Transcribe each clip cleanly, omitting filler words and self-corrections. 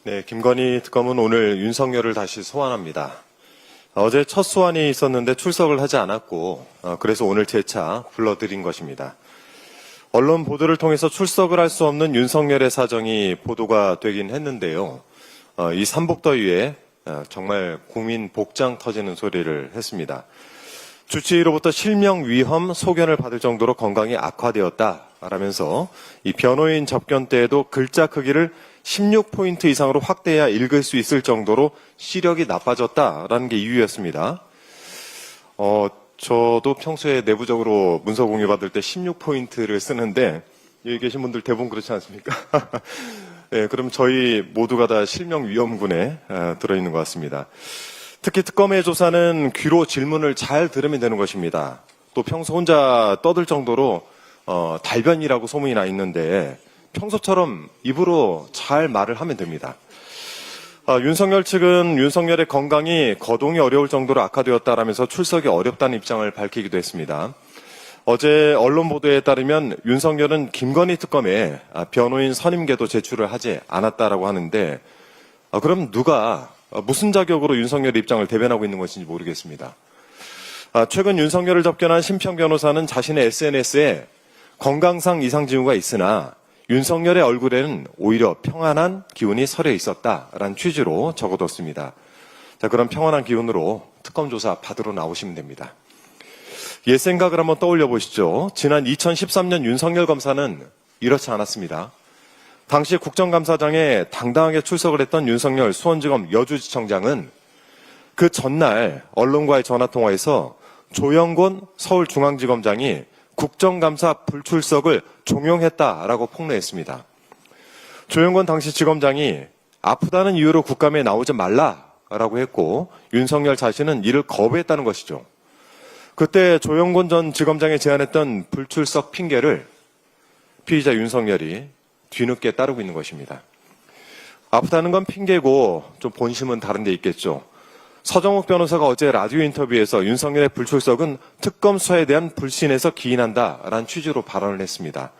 네, 김건희 특검은 오늘 윤석열을 다시 소환합니다. 어제 첫 소환이 있었는데 출석을 하지 않았고 그래서 오늘 재차 불러들인 것입니다. 언론 보도를 통해서 출석을 할 수 없는 윤석열의 사정이 보도가 되긴 했는데요. 이 삼복더위에 정말 국민 복장 터지는 소리를 했습니다. 주치의로부터 실명 위험 소견을 받을 정도로 건강이 악화되었다라면서 이 변호인 접견 때에도 글자 크기를 16포인트 이상으로 확대해야 읽을 수 있을 정도로 시력이 나빠졌다라는 게 이유였습니다. 저도 평소에 내부적으로 문서 공유받을 때 16포인트를 쓰는데 여기 계신 분들 대부분 그렇지 않습니까? 네, 그럼 저희 모두가 다 실명 위험군에 들어있는 것 같습니다. 특히 특검의 조사는 귀로 질문을 잘 들으면 되는 것입니다. 또 평소 혼자 떠들 정도로 달변이라고 소문이 나 있는데 평소처럼 입으로 잘 말을 하면 됩니다. 윤석열 측은 윤석열의 건강이 거동이 어려울 정도로 악화되었다라면서 출석이 어렵다는 입장을 밝히기도 했습니다. 어제 언론 보도에 따르면 윤석열은 김건희 특검에 변호인 선임계도 제출을 하지 않았다라고 하는데 그럼 누가 무슨 자격으로 윤석열의 입장을 대변하고 있는 것인지 모르겠습니다. 최근 윤석열을 접견한 심평 변호사는 자신의 SNS에 건강상 이상 징후가 있으나 윤석열의 얼굴에는 오히려 평안한 기운이 서려 있었다라는 취지로 적어뒀습니다. 자, 그런 평안한 기운으로 특검 조사 받으러 나오시면 됩니다. 옛 생각을 한번 떠올려 보시죠. 지난 2013년 윤석열 검사는 이렇지 않았습니다. 당시 국정감사장에 당당하게 출석을 했던 윤석열 수원지검 여주지청장은 그 전날 언론과의 전화통화에서 조영곤 서울중앙지검장이 국정감사 불출석을 종용했다라고 폭로했습니다. 조영곤 당시 지검장이 아프다는 이유로 국감에 나오지 말라라고 했고 윤석열 자신은 이를 거부했다는 것이죠. 그때 조영곤 전 지검장이 제안했던 불출석 핑계를 피의자 윤석열이 뒤늦게 따르고 있는 것입니다. 아프다는 건 핑계고 좀 본심은 다른 데 있겠죠. 서정욱 변호사가 어제 라디오 인터뷰에서 윤석열의 불출석은 특검 수사에 대한 불신에서 기인한다라는 취지로 발언을 했습니다.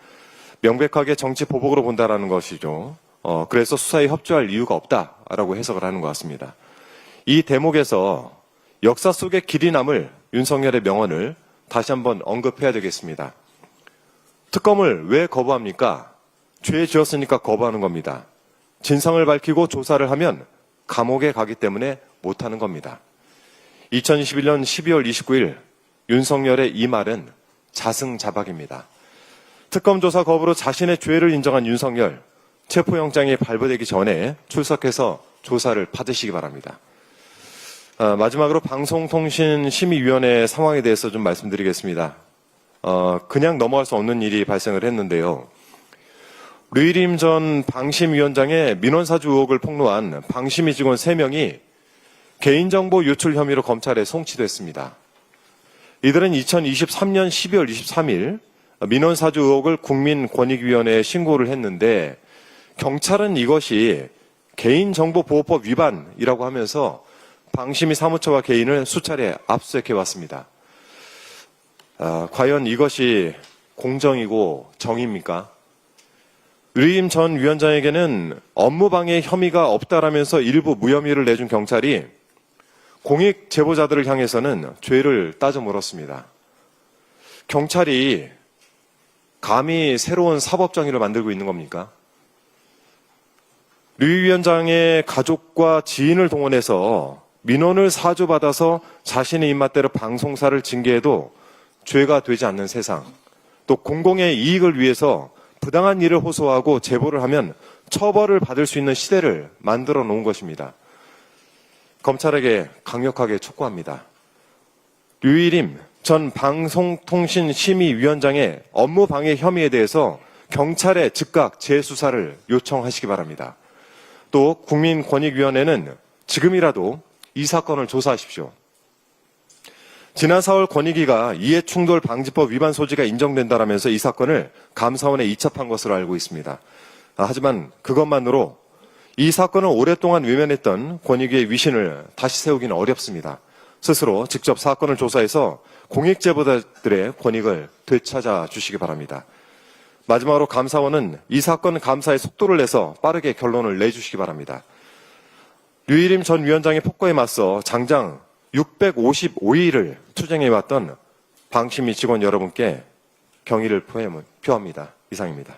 명백하게 정치 보복으로 본다라는 것이죠. 그래서 수사에 협조할 이유가 없다라고 해석을 하는 것 같습니다. 이 대목에서 역사 속에 길이 남을 윤석열의 명언을 다시 한번 언급해야 되겠습니다. 특검을 왜 거부합니까? 죄 지었으니까 거부하는 겁니다. 진상을 밝히고 조사를 하면 감옥에 가기 때문에 못하는 겁니다. 2021년 12월 29일 윤석열의 이 말은 자승자박입니다. 특검 조사 거부로 자신의 죄를 인정한 윤석열, 체포영장이 발부되기 전에 출석해서 조사를 받으시기 바랍니다. 마지막으로 방송통신심의위원회 상황에 대해서 좀 말씀드리겠습니다. 그냥 넘어갈 수 없는 일이 발생을 했는데요. 류일임 전 방심위원장의 민원사주 의혹을 폭로한 방심위 직원 3명이 개인정보 유출 혐의로 검찰에 송치됐습니다. 이들은 2023년 12월 23일 민원사주 의혹을 국민권익위원회에 신고를 했는데 경찰은 이것이 개인정보보호법 위반이라고 하면서 방심위 사무처와 개인을 수차례 압수수색해왔습니다. 과연 이것이 공정이고 정의입니까? 류임 전 위원장에게는 업무방해 혐의가 없다라면서 일부 무혐의를 내준 경찰이 공익 제보자들을 향해서는 죄를 따져 물었습니다. 경찰이 감히 새로운 사법정의를 만들고 있는 겁니까? 류 위원장의 가족과 지인을 동원해서 민원을 사주받아서 자신의 입맛대로 방송사를 징계해도 죄가 되지 않는 세상, 또 공공의 이익을 위해서 부당한 일을 호소하고 제보를 하면 처벌을 받을 수 있는 시대를 만들어 놓은 것입니다. 검찰에게 강력하게 촉구합니다. 류일임 전 방송통신심의위원장의 업무방해 혐의에 대해서 경찰에 즉각 재수사를 요청하시기 바랍니다. 또 국민권익위원회는 지금이라도 이 사건을 조사하십시오. 지난 4월 권익위가 이해충돌 방지법 위반 소지가 인정된다라면서 이 사건을 감사원에 이첩한 것으로 알고 있습니다. 하지만 그것만으로 이 사건을 오랫동안 외면했던 권익위의 위신을 다시 세우기는 어렵습니다. 스스로 직접 사건을 조사해서 공익제보자들의 권익을 되찾아 주시기 바랍니다. 마지막으로 감사원은 이 사건 감사의 속도를 내서 빠르게 결론을 내주시기 바랍니다. 류일임 전 위원장의 폭거에 맞서 장장 655일을 투쟁해왔던 방심위 직원 여러분께 경의를 표합니다. 이상입니다.